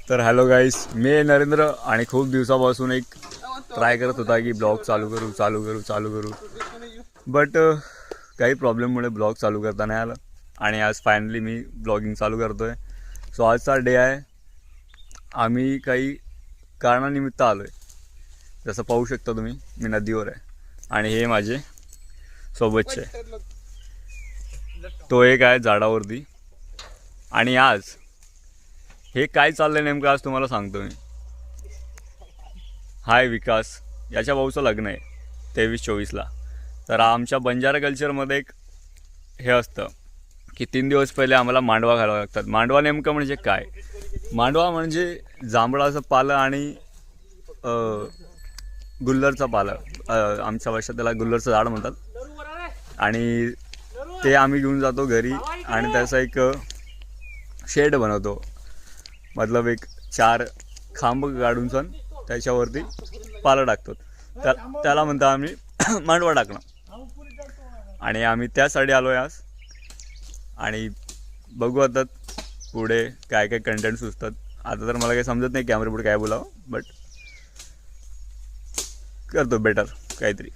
तर हॅलो गाईस, मी नरेंद्र आणि खूप दिवसापासून एक ट्राय करत होता की ब्लॉग चालू करू बट काही प्रॉब्लेममुळे ब्लॉग चालू करता नाही आलं आणि आज फायनली मी ब्लॉगिंग चालू करतो आहे. सो आजचा डे आहे. आम्ही काही कारणानिमित्त आलो आहे. जसं पाहू शकता तुम्ही, मी नदीवर आहे आणि हे माझे सोबतचे, तो एक आहे झाडावरती. आणि आज हे काय चाललंय नेमकं आज तुम्हाला सांगतो मी. हाय विकास, याच्या भाऊचं लग्न आहे 23-24ला. तर आमच्या बंजारा कल्चरमध्ये एक हे असतं की 3 दिवस पहिले आम्हाला मांडवा घालावं लागतात. मांडवा नेमकं म्हणजे काय? मांडवा म्हणजे जांभळाचं पालं आणि गुल्लरचं पालं. आमच्या भाषेत त्याला गुल्लरचं झाड म्हणतात. आणि ते आम्ही घेऊन जातो घरी आणि त्याचा एक शेड बनवतो. मतलब एक 4 खांब काढून सण त्याच्यावरती पालं टाकतो. त्याला म्हणतो आम्ही मांडवा टाकणं. आणि आम्ही त्यासाठी आलो आहे आज. आणि बघू आता पुढे काय काय कंटेंट सुचतात. आता तर मला काही समजत नाही कॅमेरा पुढे काय बोलावं, बट करतो बेटर काहीतरी.